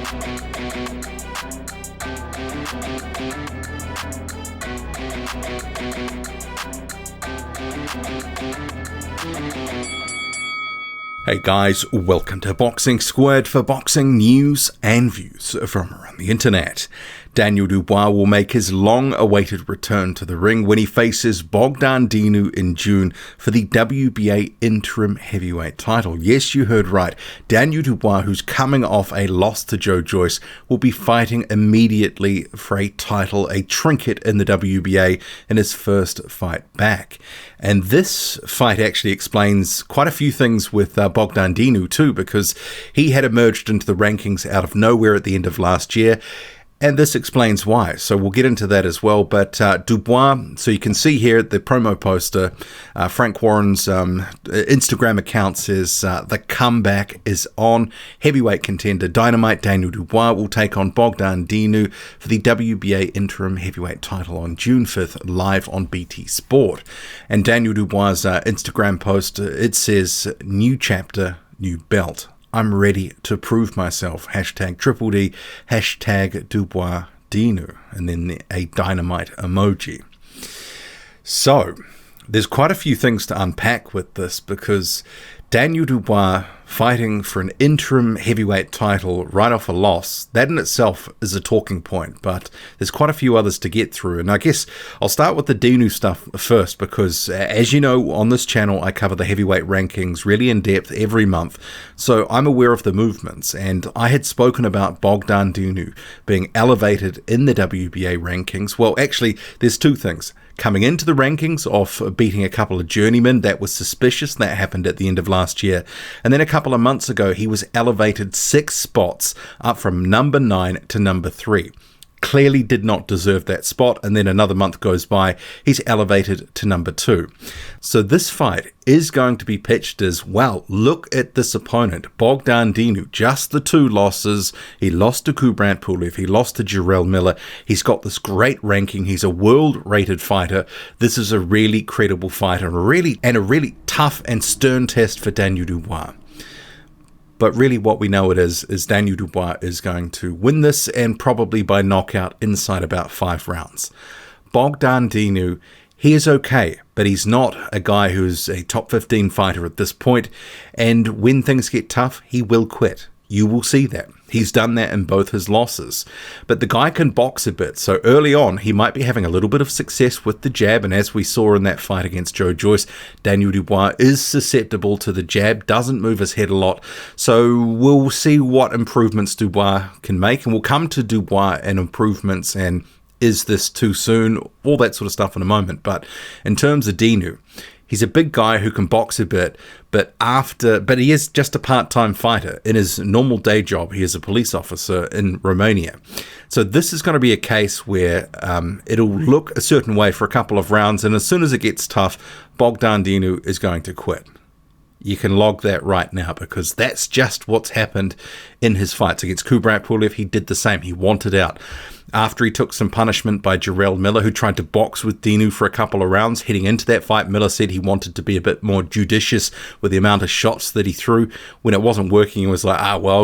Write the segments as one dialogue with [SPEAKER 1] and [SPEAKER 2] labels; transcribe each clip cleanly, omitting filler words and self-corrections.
[SPEAKER 1] Hey guys, welcome to Boxing Squared for boxing news and views from around the internet. Daniel Dubois will make his long-awaited return to the ring when he faces Bogdan Dinu in June for the WBA Interim Heavyweight title. Yes, you heard right. Daniel Dubois, who's coming off a loss to Joe Joyce, will be fighting immediately for a title, a trinket in the WBA in his first fight back. And this fight actually explains quite a few things with Bogdan Dinu too, because he had emerged into the rankings out of nowhere at the end of last year. And this explains why. So we'll get into that as well. But Dubois, so you can see here the promo poster, Frank Warren's Instagram account says the comeback is on. Heavyweight contender Dynamite Daniel Dubois will take on Bogdan Dinu for the WBA Interim Heavyweight title on June 5th, live on BT Sport. And Daniel Dubois' Instagram post, it says, "New chapter, new belt. I'm ready to prove myself. Hashtag Triple D, hashtag Dubois Dinu," and then a dynamite emoji. So there's quite a few things to unpack with this, because Daniel Dubois fighting for an interim heavyweight title right off a loss, that in itself is a talking point, but there's quite a few others to get through. And I guess I'll start with the Dinu stuff first, because as you know, on this channel I cover the heavyweight rankings really in depth every month, so I'm aware of the movements. And I had spoken about Bogdan Dinu being elevated in the WBA rankings. Well, actually there's two things. Coming into the rankings of beating a couple of journeymen, that was suspicious. That happened at the end of last year. And then a couple of months ago, he was elevated 6 spots up from number 9 to number 3. Clearly did not deserve that spot, and then another month goes by, he's elevated to number 2. So this fight is going to be pitched as, well, look at this opponent, Bogdan Dinu, just the 2 losses. He lost to Kubrat Pulev, he lost to Jarrell Miller, he's got this great ranking, he's a world-rated fighter. This is a really credible fight, and a really tough and stern test for Daniel Dubois. But really what we know it is Daniel Dubois is going to win this, and probably by knockout inside about 5 rounds. Bogdan Dinu, he is okay, but he's not a guy who's a top 15 fighter at this point, and when things get tough, he will quit. You will see that. He's done that in both his losses. But the guy can box a bit, so early on he might be having a little bit of success with the jab, and as we saw in that fight against Joe Joyce, Daniel Dubois is susceptible to the jab, doesn't move his head a lot, so we'll see what improvements Dubois can make, and we'll come to Dubois and improvements and is this too soon, all that sort of stuff in a moment. But in terms of Dinu, he's a big guy who can box a bit, but he is just a part-time fighter. In his normal day job, he is a police officer in Romania. So this is going to be a case where it'll look a certain way for a couple of rounds, and as soon as it gets tough, Bogdan Dinu is going to quit. You can log that right now, because that's just what's happened in his fights. Against Kubrat Pulev, he did the same. He wanted out. After he took some punishment by Jarrell Miller, who tried to box with Dinu for a couple of rounds, heading into that fight, Miller said he wanted to be a bit more judicious with the amount of shots that he threw. When it wasn't working, he was like,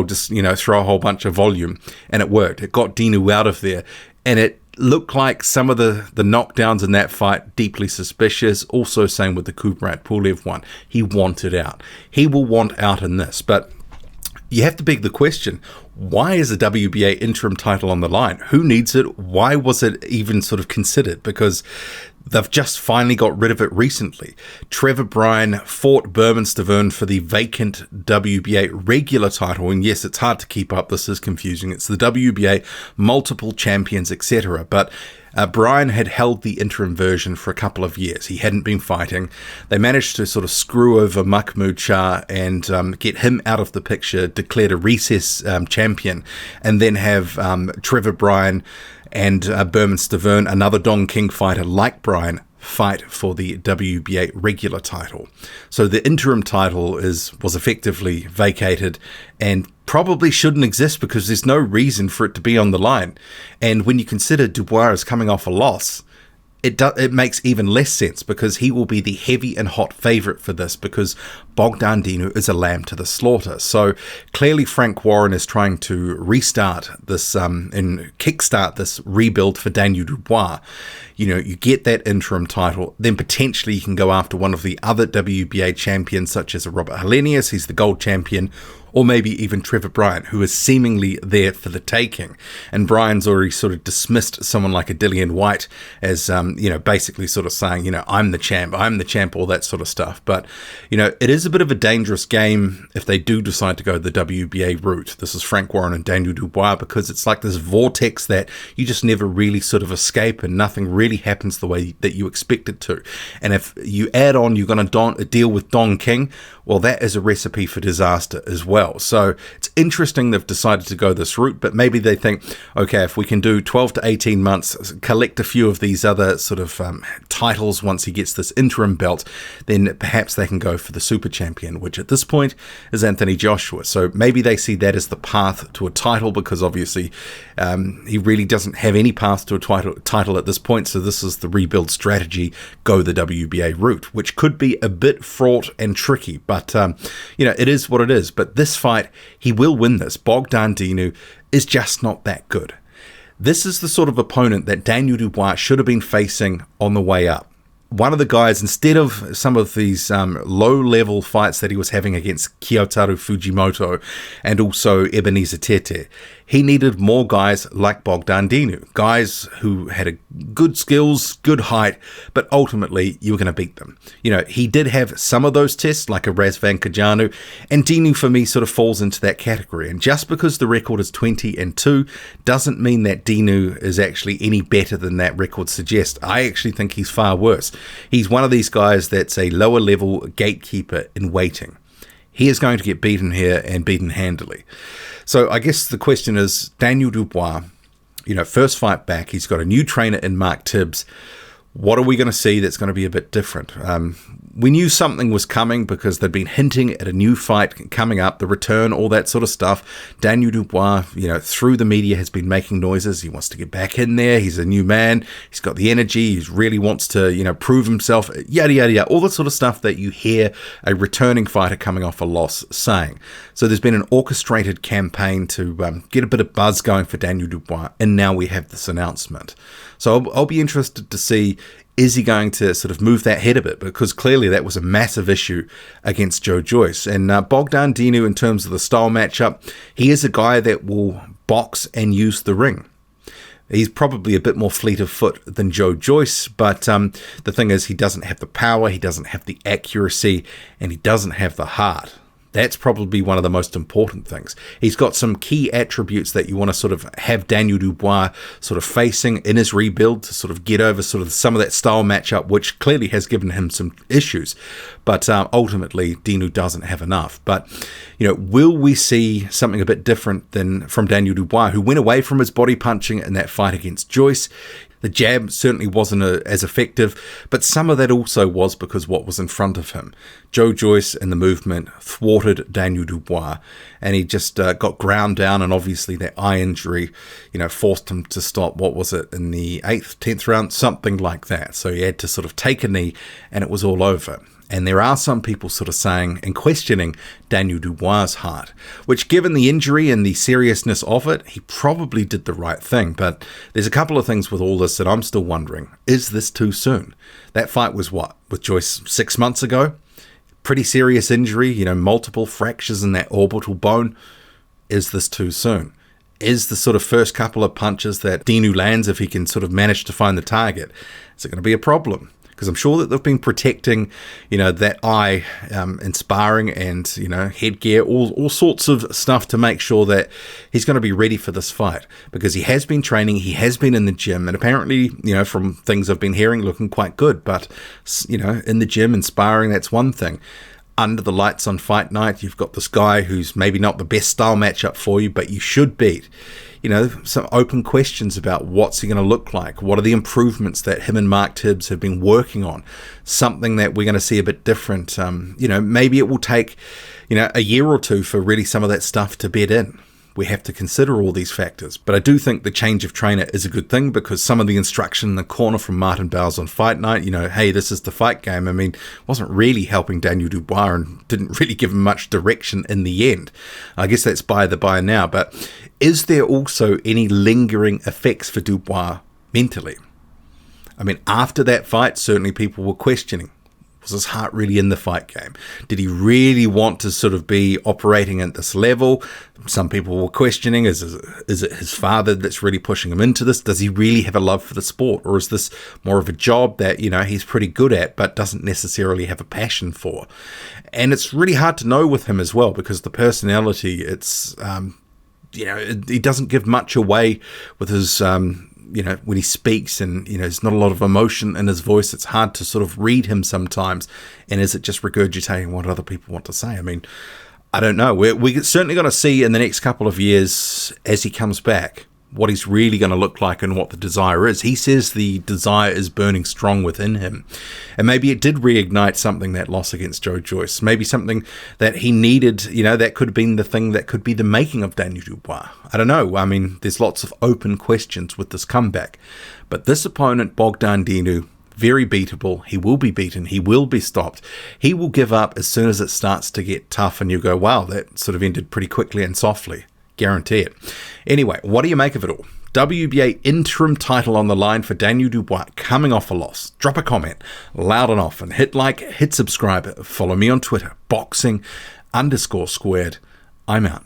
[SPEAKER 1] just, throw a whole bunch of volume. And it worked. It got Dinu out of there. And it looked like some of the knockdowns in that fight deeply suspicious. Also same with the Kubrat Pulev one. He wanted out. He will want out in this. But you have to beg the question, why is the WBA interim title on the line? Who needs it? Why was it even sort of considered? Because they've just finally got rid of it recently. Trevor Bryan fought Stavern for the vacant WBA regular title, and yes, it's hard to keep up. This is confusing. It's the WBA multiple champions, etc. But Bryan had held the interim version for a couple of years. He hadn't been fighting. They managed to sort of screw over Mahmoud Shah and get him out of the picture, declared a recess champion, and then have Trevor Bryan and Stavern, another Don King fighter like Bryan, fight for the WBA regular title. So the interim title was effectively vacated and probably shouldn't exist, because there's no reason for it to be on the line. And when you consider Dubois is coming off a loss, it makes even less sense because he will be the heavy and hot favourite for this because Bogdan Dinu is a lamb to the slaughter. So clearly Frank Warren is trying to restart this and kickstart this rebuild for Daniel Dubois. You get that interim title, then potentially you can go after one of the other WBA champions such as Robert Helenius, he's the gold champion, or maybe even Trevor Bryan, who is seemingly there for the taking. And Bryan's already sort of dismissed someone like a Dillian White as, basically sort of saying, I'm the champ, all that sort of stuff. But, it is a bit of a dangerous game if they do decide to go the WBA route. This is Frank Warren and Daniel Dubois, because it's like this vortex that you just never really sort of escape and nothing really happens the way that you expect it to. And if you add on, you're going to deal with Don King, well, that is a recipe for disaster as well. So it's interesting they've decided to go this route, but maybe they think, okay, if we can do 12 to 18 months, collect a few of these other sort of titles once he gets this interim belt, then perhaps they can go for the super champion, which at this point is Anthony Joshua. So maybe they see that as the path to a title, because obviously he really doesn't have any path to a title at this point. So this is the rebuild strategy, go the WBA route, which could be a bit fraught and tricky, but it is what it is. But this fight, he will win this. Bogdan Dinu is just not that good. This is the sort of opponent that Daniel Dubois should have been facing on the way up. One of the guys, instead of some of these low-level fights that he was having against Kyotaru Fujimoto and also Ebenezer Tete, he needed more guys like Bogdan Dinu, guys who had good skills, good height, but ultimately you were going to beat them. He did have some of those tests, like a Razvan Kajanu, and Dinu for me sort of falls into that category. And just because the record is 20-2 doesn't mean that Dinu is actually any better than that record suggests. I actually think he's far worse. He's one of these guys that's a lower level gatekeeper in waiting. He is going to get beaten here and beaten handily. So I guess the question is, Daniel Dubois, first fight back, he's got a new trainer in Mark Tibbs. What are we going to see that's going to be a bit different? We knew something was coming because they'd been hinting at a new fight coming up, the return, all that sort of stuff. Daniel Dubois, through the media has been making noises. He wants to get back in there. He's a new man. He's got the energy. He really wants to, prove himself, yada, yada, yada. All the sort of stuff that you hear a returning fighter coming off a loss saying. So there's been an orchestrated campaign to get a bit of buzz going for Daniel Dubois. And now we have this announcement. So I'll be interested to see, is he going to sort of move that head a bit? Because clearly that was a massive issue against Joe Joyce. And Bogdan Dinu, in terms of the style matchup, he is a guy that will box and use the ring. He's probably a bit more fleet of foot than Joe Joyce, but the thing is, he doesn't have the power, he doesn't have the accuracy, and he doesn't have the heart. That's probably one of the most important things. He's got some key attributes that you want to sort of have Daniel Dubois sort of facing in his rebuild to sort of get over sort of some of that style matchup, which clearly has given him some issues. But ultimately, Dinu doesn't have enough. But, will we see something a bit different than from Daniel Dubois, who went away from his body punching in that fight against Joyce? The jab certainly wasn't as effective, but some of that also was because what was in front of him. Joe Joyce and the movement thwarted Daniel Dubois, and he just got ground down, and obviously that eye injury, forced him to stop, what was it, in the 8th, 10th round, something like that. So he had to sort of take a knee, and it was all over. And there are some people sort of saying and questioning Daniel Dubois' heart, which, given the injury and the seriousness of it, he probably did the right thing. But there's a couple of things with all this that I'm still wondering. Is this too soon? That fight was what? With Joyce 6 months ago? Pretty serious injury, multiple fractures in that orbital bone. Is this too soon? Is the sort of first couple of punches that Dinu lands, if he can sort of manage to find the target, is it going to be a problem? Because I'm sure that they've been protecting, that eye in sparring and, headgear, all sorts of stuff to make sure that he's going to be ready for this fight. Because he has been training, he has been in the gym, and apparently, from things I've been hearing, looking quite good. But, in the gym and sparring, that's one thing. Under the lights on fight night, you've got this guy who's maybe not the best style matchup for you, but you should beat. Some open questions about what's he going to look like. What are the improvements that him and Mark Tibbs have been working on? Something that we're going to see a bit different. Maybe it will take, a year or two for really some of that stuff to bed in. we have to consider all these factors. But I do think the change of trainer is a good thing, because some of the instruction in the corner from Martin Bowers on fight night, hey, this is the fight game, wasn't really helping Daniel Dubois and didn't really give him much direction in the end. I guess that's by the by now. But is there also any lingering effects for Dubois mentally? After that fight, certainly people were questioning, was his heart really in the fight game? Did he really want to sort of be operating at this level? Some people were questioning, is it his father that's really pushing him into this? Does he really have a love for the sport? Or is this more of a job that, he's pretty good at, but doesn't necessarily have a passion for? And it's really hard to know with him as well, because the personality, it's, he doesn't give much away with his, when he speaks, and, there's not a lot of emotion in his voice. It's hard to sort of read him sometimes. And is it just regurgitating what other people want to say? I don't know. We're certainly going to see in the next couple of years, as he comes back, what he's really going to look like and what the desire is. He says the desire is burning strong within him. And maybe it did reignite something, that loss against Joe Joyce. Maybe something that he needed, that could have been the thing that could be the making of Daniel Dubois. I don't know. There's lots of open questions with this comeback. But this opponent, Bogdan Dinu, very beatable. He will be beaten. He will be stopped. He will give up as soon as it starts to get tough and you go, wow, that sort of ended pretty quickly and softly. Guarantee it. Anyway, what do you make of it all? WBA interim title on the line for Daniel Dubois, coming off a loss. Drop a comment, loud and often. Hit like, hit subscribe. Follow me on Twitter, boxing_squared. I'm out.